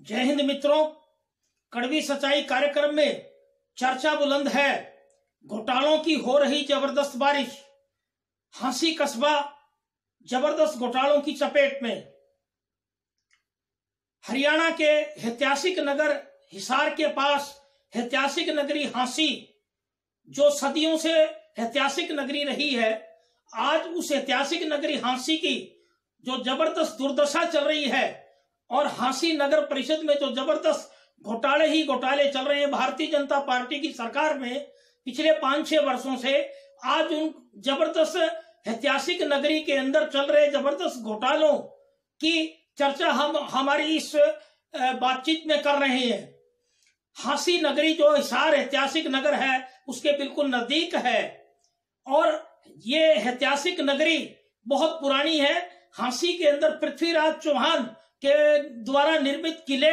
जय हिंद मित्रों, कड़वी सच्चाई कार्यक्रम में चर्चा बुलंद है। घोटालों की हो रही जबरदस्त बारिश, हांसी कस्बा जबरदस्त घोटालों की चपेट में। हरियाणा के ऐतिहासिक नगर हिसार के पास ऐतिहासिक नगरी हांसी, जो सदियों से ऐतिहासिक नगरी रही है, आज उस ऐतिहासिक नगरी हांसी की जो जबरदस्त दुर्दशा चल रही है और हांसी नगर परिषद में जो जबरदस्त घोटाले ही घोटाले चल रहे हैं भारतीय जनता पार्टी की सरकार में पिछले 5-6 वर्षों से, आज उन जबरदस्त ऐतिहासिक नगरी के अंदर चल रहे जबरदस्त घोटालों की चर्चा हम हमारी इस बातचीत में कर रहे हैं। हांसी नगरी जो हिसार ऐतिहासिक नगर है उसके बिल्कुल नजदीक है और ये ऐतिहासिक नगरी बहुत पुरानी है। हांसी के अंदर पृथ्वीराज चौहान के द्वारा निर्मित किले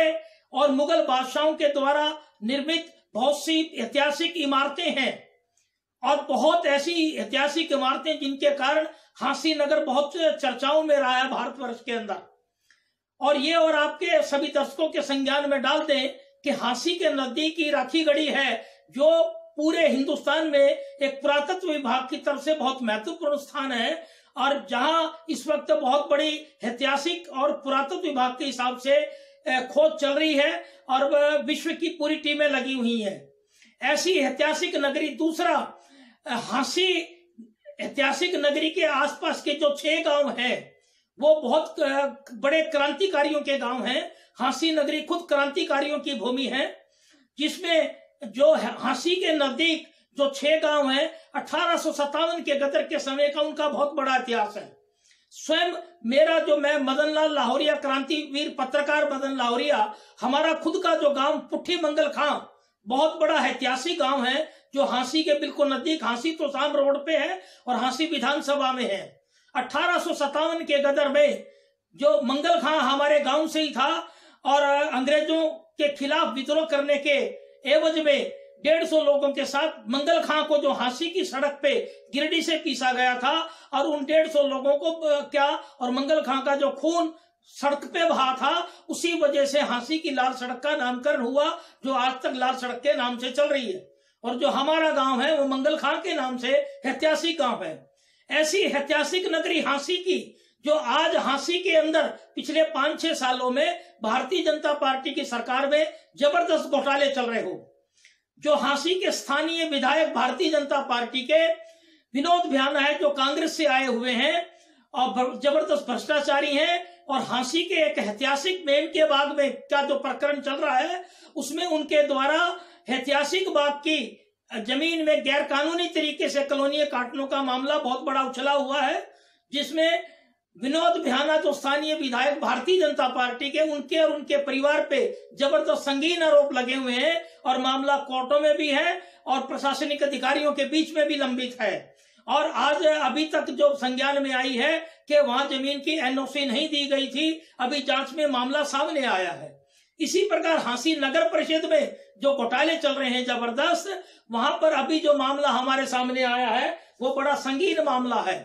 और मुगल बादशाहों के द्वारा निर्मित बहुत सी ऐतिहासिक इमारतें हैं और बहुत ऐसी ऐतिहासिक इमारतें जिनके कारण हांसी नगर बहुत चर्चाओं में रहा है भारतवर्ष के अंदर। और ये और आपके सभी दर्शकों के संज्ञान में डाल दें कि हांसी के नजदीक ही राखीगढ़ी है, जो पूरे हिंदुस्तान में एक पुरातत्व विभाग की तरफ से बहुत महत्वपूर्ण स्थान है और जहां इस वक्त बहुत बड़ी ऐतिहासिक और पुरातत्व विभाग के हिसाब से खोज चल रही है और विश्व की पूरी टीमें लगी हुई हैं। ऐसी ऐतिहासिक नगरी, दूसरा हांसी ऐतिहासिक नगरी के आसपास के जो 6 गांव हैं वो बहुत बड़े क्रांतिकारियों के गांव हैं। हांसी नगरी खुद क्रांतिकारियों की भूमि है, जिसमें जो हांसी के नजदीक जो 6 गांव हैं 1857 के गदर के समय का उनका बहुत बड़ा इतिहास है। स्वयं मैं मदन लाल लाहौरिया, क्रांतिवीर पत्रकार मदन लाहौरिया, हमारा खुद का जो गांव पुट्ठी मंगल खां बहुत बड़ा ऐतिहासिक गांव है जो हांसी के बिल्कुल नजदीक, हांसी तो शाम रोड पे है और हांसी विधानसभा में है। 1857 के गदर में जो मंगल खां हमारे गांव से ही था और अंग्रेजों के खिलाफ विद्रोह करने के एवज में 150 लोगों के साथ मंगल खां को जो हांसी की सड़क पे गिरडी से पीसा गया था और उन 150 लोगों को क्या और मंगल खां का जो खून सड़क पे बहा था, उसी वजह से हांसी की लाल सड़क का नामकरण हुआ, जो आज तक लाल सड़क के नाम से चल रही है। और जो हमारा गांव है वो मंगल खां के नाम से ऐतिहासिक गांव है। ऐसी ऐतिहासिक नगरी हांसी की, जो आज हांसी के अंदर पिछले 5-6 सालों में भारतीय जनता पार्टी की सरकार में जबरदस्त घोटाले चल रहे हो। जो हांसी के स्थानीय विधायक भारतीय जनता पार्टी के विनोद भ्याना है, जो कांग्रेस से आए हुए हैं और जबरदस्त भ्रष्टाचारी हैं, और हांसी के एक ऐतिहासिक मेम के बाग में क्या जो प्रकरण चल रहा है उसमें उनके द्वारा ऐतिहासिक बाग की जमीन में गैर कानूनी तरीके से कॉलोनी काटने का मामला बहुत बड़ा उछला हुआ है, जिसमें विनोद भ्याना जो स्थानीय विधायक भारतीय जनता पार्टी के, उनके और उनके परिवार पे जबरदस्त संगीन आरोप लगे हुए हैं और मामला कोर्टों में भी है और प्रशासनिक अधिकारियों के बीच में भी लंबित है। और आज अभी तक जो संज्ञान में आई है कि वहां जमीन की एनओसी नहीं दी गई थी, अभी जांच में मामला सामने आया है। इसी प्रकार हांसी नगर परिषद में जो घोटाले चल रहे हैं जबरदस्त, वहां पर अभी जो मामला हमारे सामने आया है वो बड़ा संगीन मामला है।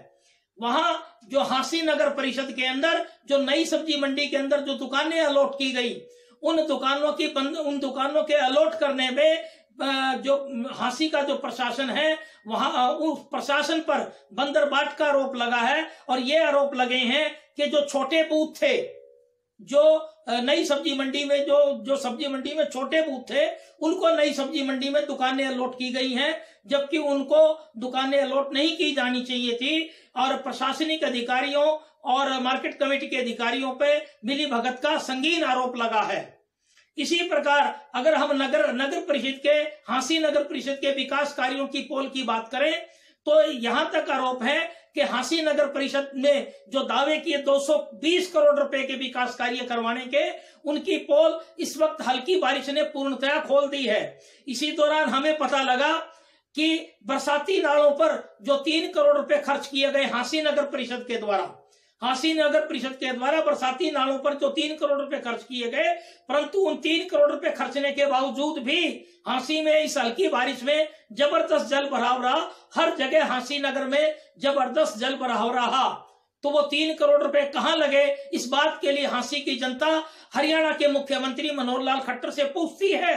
वहां जो हांसी नगर परिषद के अंदर जो नई सब्जी मंडी के अंदर जो दुकानें अलॉट की गई, उन दुकानों के अलॉट करने में जो हांसी का जो प्रशासन है वहां उस प्रशासन पर बंदरबाट का आरोप लगा है। और ये आरोप लगे हैं कि जो छोटे बूथ थे, जो नई सब्जी मंडी में जो सब्जी मंडी में छोटे बूथ थे, उनको नई सब्जी मंडी में दुकानें अलॉट की गई हैं, जबकि उनको दुकानें अलॉट नहीं की जानी चाहिए थी। और प्रशासनिक अधिकारियों और मार्केट कमेटी के अधिकारियों पे मिली भगत का संगीन आरोप लगा है। इसी प्रकार अगर हम नगर परिषद के, हांसी नगर परिषद के विकास कार्यों की पोल की बात करें तो यहां तक आरोप है कि हांसी नगर परिषद में जो दावे किए 220 करोड़ रुपए के विकास कार्य करवाने के, उनकी पोल इस वक्त हल्की बारिश ने पूर्णतया खोल दी है। इसी दौरान हमें पता लगा कि बरसाती नालों पर जो 3 करोड़ रुपए खर्च किए गए हांसी नगर परिषद के द्वारा, हांसी नगर परिषद के द्वारा बरसाती नालों पर जो 3 करोड़ रुपए खर्च किए गए, परंतु उन 3 करोड़ रुपए खर्चने के बावजूद भी हांसी में इस हल्की बारिश में जबरदस्त जल भराव रहा। हर जगह हांसी नगर में जबरदस्त जल भराव रहा। तो वो 3 करोड़ रुपए कहां लगे, इस बात के लिए हांसी की जनता हरियाणा के मुख्यमंत्री मनोहर लाल खट्टर से पूछती है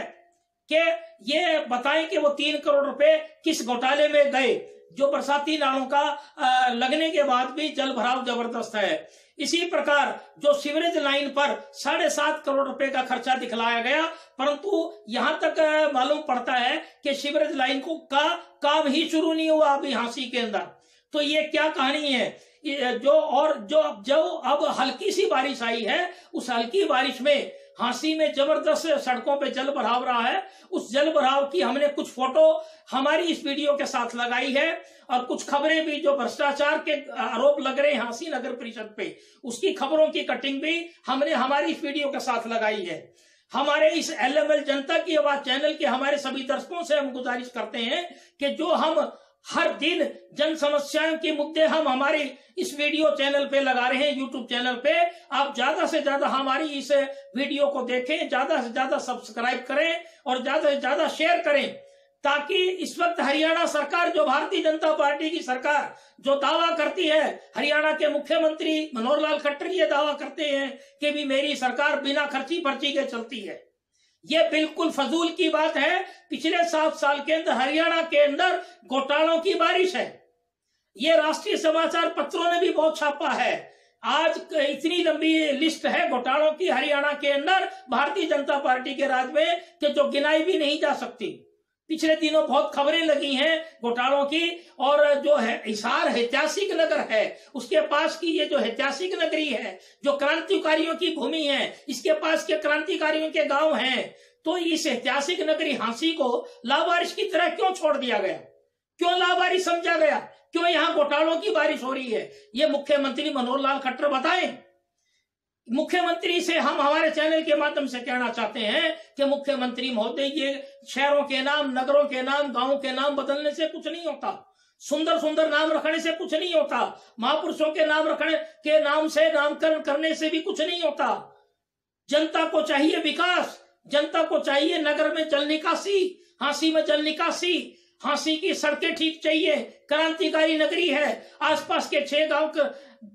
कि ये बताएं कि वो 3 करोड़ रुपए किस घोटाले में गए, जो बरसाती नालों का लगने के बाद भी जल भराव जबरदस्त है। इसी प्रकार जो सीवरेज लाइन पर 7.5 करोड़ रुपए का खर्चा दिखलाया गया, परंतु यहां तक मालूम पड़ता है कि सीवरेज लाइन को काम ही शुरू नहीं हुआ अभी हांसी के अंदर। तो ये क्या कहानी है? जो अब हल्की सी बारिश आई है, उस हल्की बारिश में हांसी में जबरदस्त सड़कों पे जल भराव रहा है। उस जल भराव की हमने कुछ फोटो हमारी इस वीडियो के साथ लगाई है, और कुछ खबरें भी जो भ्रष्टाचार के आरोप लग रहे हैं हांसी नगर परिषद पे, उसकी खबरों की कटिंग भी हमने हमारी इस वीडियो के साथ लगाई है। हमारे इस LML जनता की आवाज चैनल के हमारे सभी दर्शकों से हम गुजारिश करते हैं कि जो हम हर दिन जन समस्याओं के मुद्दे हम हमारे इस वीडियो चैनल पे लगा रहे हैं, यूट्यूब चैनल पे, आप ज्यादा से ज्यादा हमारी इस वीडियो को देखें, ज्यादा से ज्यादा सब्सक्राइब करें और ज्यादा से ज्यादा शेयर करें, ताकि इस वक्त हरियाणा सरकार, जो भारतीय जनता पार्टी की सरकार जो दावा करती है, हरियाणा के मुख्यमंत्री मनोहर लाल खट्टर ये दावा करते हैं कि भी मेरी सरकार बिना खर्ची पर्ची के चलती है, ये बिल्कुल फजूल की बात है। पिछले 7 साल के अंदर हरियाणा के अंदर घोटालों की बारिश है। ये राष्ट्रीय समाचार पत्रों ने भी बहुत छापा है। आज इतनी लंबी लिस्ट है घोटालों की हरियाणा के अंदर भारतीय जनता पार्टी के राज में कि जो गिनाई भी नहीं जा सकती। पिछले दिनों बहुत खबरें लगी हैं घोटालों की, और जो है हिसार ऐतिहासिक नगर है, उसके पास की ये जो ऐतिहासिक नगरी है, जो क्रांतिकारियों की भूमि है, इसके पास के क्रांतिकारियों के गांव हैं, तो इस ऐतिहासिक नगरी हांसी को लावारिश की तरह क्यों छोड़ दिया गया, क्यों लावारिश समझा गया, क्यों यहाँ घोटालों की बारिश हो रही है? ये मुख्यमंत्री मनोहर लाल खट्टर बताएं। मुख्यमंत्री से हम हमारे चैनल के माध्यम से कहना चाहते हैं कि मुख्यमंत्री महोदय, ये शहरों के नाम, नगरों के नाम, गांवों के नाम बदलने से कुछ नहीं होता, सुंदर सुंदर नाम रखने से कुछ नहीं होता, महापुरुषों के नाम रखने के नाम से नामकरण करने से भी कुछ नहीं होता। जनता को चाहिए विकास, जनता को चाहिए नगर में जल निकासी, हांसी में जल निकासी, हांसी की सड़कें ठीक चाहिए, क्रांतिकारी नगरी है, आसपास के 6 गांव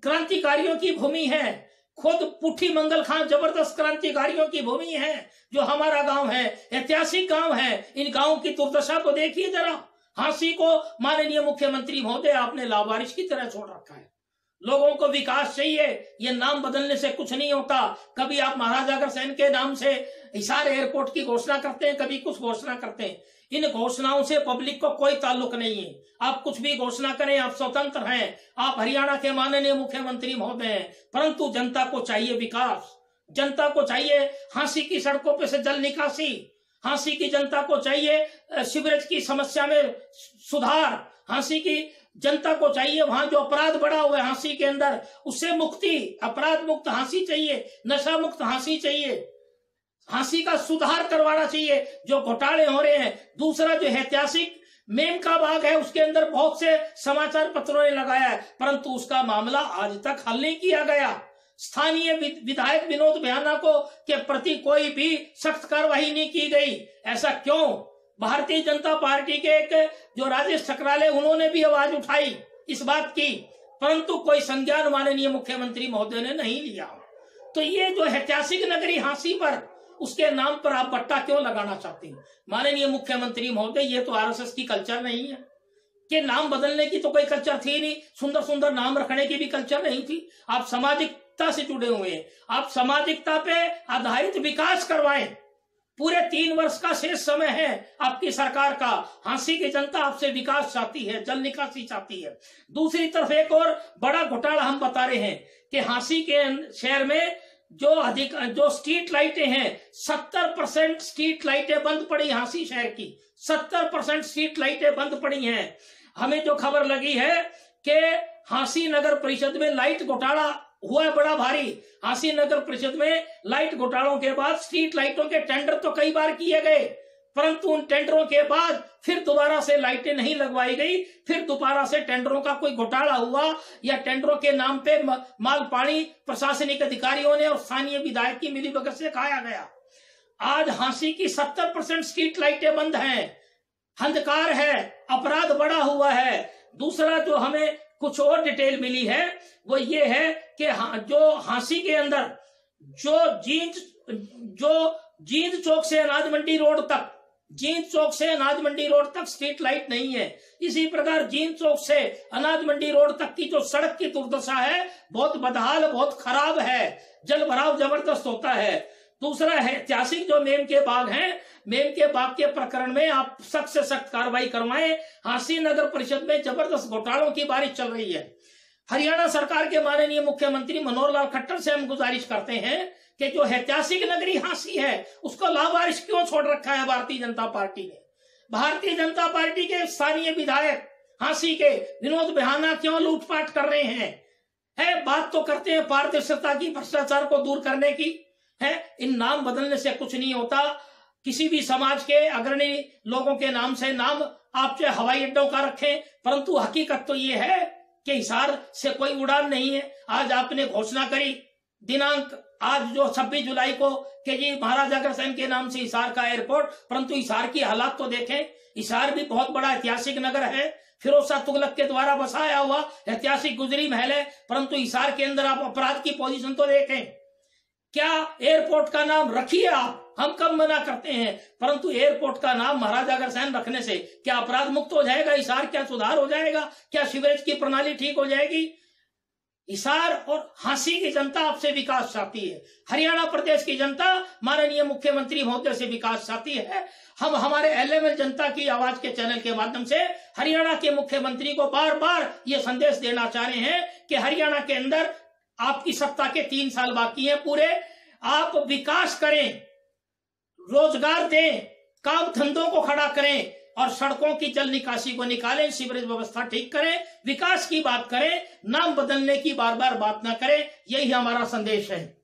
क्रांतिकारियों की भूमि है, खुद पुठी मंगल खान जबरदस्त क्रांतिकारियों की भूमि है, जो हमारा गांव है, ऐतिहासिक गांव है। इन गांव की दुर्दशा को देखिए जरा। हांसी को माननीय मुख्यमंत्री महोदय आपने लावारिश की तरह छोड़ रखा है। लोगों को विकास चाहिए, ये नाम बदलने से कुछ नहीं होता। कभी आप महाराजा अग्रसेन के नाम से हिसार एयरपोर्ट की घोषणा करते हैं, कभी कुछ घोषणा करते हैं। इन घोषणाओं से पब्लिक को कोई ताल्लुक नहीं है। आप कुछ भी घोषणा करें, आप स्वतंत्र हैं, आप हरियाणा के माननीय मुख्यमंत्री महोदय हैं, परंतु जनता को चाहिए विकास, जनता को चाहिए हांसी की सड़कों पे से जल निकासी, हांसी की जनता को चाहिए सीवरेज की समस्या में सुधार, हांसी की जनता को चाहिए वहां जो अपराध बढ़ा हुआ है हांसी के अंदर उससे मुक्ति, अपराध मुक्त हांसी चाहिए, नशा मुक्त हांसी चाहिए, हांसी का सुधार करवाना चाहिए, जो घोटाले हो रहे हैं। दूसरा जो ऐतिहासिक मेमका बाग है, उसके अंदर बहुत से समाचार पत्रों ने लगाया है, परंतु उसका मामला आज तक हल नहीं किया गया। स्थानीय विधायक विनोद बिहाना को के प्रति कोई भी सख्त कार्रवाई नहीं की गई। ऐसा क्यों? भारतीय जनता पार्टी के एक जो राजेश ठकराले, उन्होंने भी आवाज उठाई इस बात की, परंतु कोई संज्ञान माननीय मुख्यमंत्री महोदय ने नहीं लिया। तो ये जो ऐतिहासिक नगरी हांसी पर, उसके नाम पर आप पट्टा क्यों लगाना चाहते हैं? माननीय मुख्यमंत्री महोदय, ये तो RSS की कल्चर नहीं है कि नाम बदलने की तो कोई कल्चर थी नहीं, सुंदर सुंदर नाम रखने की भी कल्चर नहीं थी। आप सामाजिकता से जुड़े हुए हैं, आप सामाजिकता पे आधारित विकास करवाएं। पूरे 3 वर्ष का शेष समय है आपकी सरकार का। हांसी की जनता आपसे विकास चाहती है, जल निकासी चाहती है। दूसरी तरफ एक और बड़ा घोटाला हम बता रहे हैं कि हांसी के शहर में जो स्ट्रीट लाइटें हैं, 70% स्ट्रीट लाइटें बंद पड़ी हांसी शहर की, 70% स्ट्रीट लाइटें बंद पड़ी हैं। हमें जो खबर लगी है कि हांसी नगर परिषद में लाइट घोटाला हुआ है बड़ा भारी। हांसी नगर परिषद में लाइट घोटालों के बाद स्ट्रीट लाइटों के टेंडर तो कई बार किए गए, परंतु उन टेंडरों के बाद फिर दोबारा से लाइटें नहीं लगवाई गई, फिर दोबारा से टेंडरों का कोई घोटाला हुआ या टेंडरों के नाम पे माल पानी प्रशासनिक अधिकारियों ने और स्थानीय विधायक की मिलीभगत से खाया गया। आज हांसी की 70% स्ट्रीट लाइटें बंद हैं, अंधकार है, अपराध बढ़ा हुआ है। दूसरा जो हमें कुछ और डिटेल मिली है, वो ये है कि जो हांसी के अंदर जो जींद चौक से अनाज मंडी रोड तक, जींद चौक से अनाज मंडी रोड तक स्ट्रीट लाइट नहीं है। इसी प्रकार जींद चौक से अनाज मंडी रोड तक की जो सड़क की दुर्दशा है, बहुत बदहाल, बहुत खराब है, जल भराव जबरदस्त होता है। दूसरा है ऐतिहासिक जो मेम के बाग हैं, मेम के बाग के प्रकरण में आप सख्त से सख्त कार्रवाई करवाएं। हांसी नगर परिषद में जबरदस्त घोटालों की बारिश चल रही है। हरियाणा सरकार के माननीय मुख्यमंत्री मनोहर लाल खट्टर से हम गुजारिश करते हैं कि जो ऐतिहासिक नगरी हांसी है उसको लावारिश क्यों छोड़ रखा है भारतीय जनता पार्टी ने। भारतीय जनता पार्टी के स्थानीय विधायक हांसी के विनोद बिहाना क्यों लूटपाट कर रहे हैं? बात तो करते हैं पारदर्शिता की, भ्रष्टाचार को दूर करने की है। इन नाम बदलने से कुछ नहीं होता। किसी भी समाज के अग्रणी लोगों के नाम से नाम आप चाहे हवाई अड्डों का रखें, परंतु हकीकत तो ये है कि हिसार से कोई उड़ान नहीं है। आज आपने घोषणा करी दिनांक आज जो 26 जुलाई को कि जी महाराजा अग्रसेन के नाम से हिसार का एयरपोर्ट, परंतु हिसार की हालात तो देखें। हिसार भी बहुत बड़ा ऐतिहासिक नगर है, फिरोज शाह तुगलक के द्वारा बसाया हुआ ऐतिहासिक गुजरी महल है, परंतु हिसार के अंदर आप अपराध की पोजीशन तो देखें। क्या एयरपोर्ट का नाम रखिए आप, हम कब मना करते हैं, परंतु एयरपोर्ट का नाम महाराजा अग्रसेन रखने से क्या अपराध मुक्त हो जाएगा हिसार? क्या सुधार हो जाएगा? क्या सीवरेज की प्रणाली ठीक हो जाएगी? हिसार और हांसी की जनता आपसे विकास चाहती है। हरियाणा प्रदेश की जनता माननीय मुख्यमंत्री महोदय से विकास चाहती है। हम हमारे एलएमएल जनता की आवाज के चैनल के माध्यम से हरियाणा के मुख्यमंत्री को बार बार ये संदेश देना चाह रहे हैं कि हरियाणा के अंदर आपकी सत्ता के 3 साल बाकी हैं पूरे। आप विकास करें, रोजगार दें, काम धंधों को खड़ा करें और सड़कों की जल निकासी को निकालें, सीवरेज व्यवस्था ठीक करें, विकास की बात करें, नाम बदलने की बार बार बात ना करें। यही हमारा संदेश है।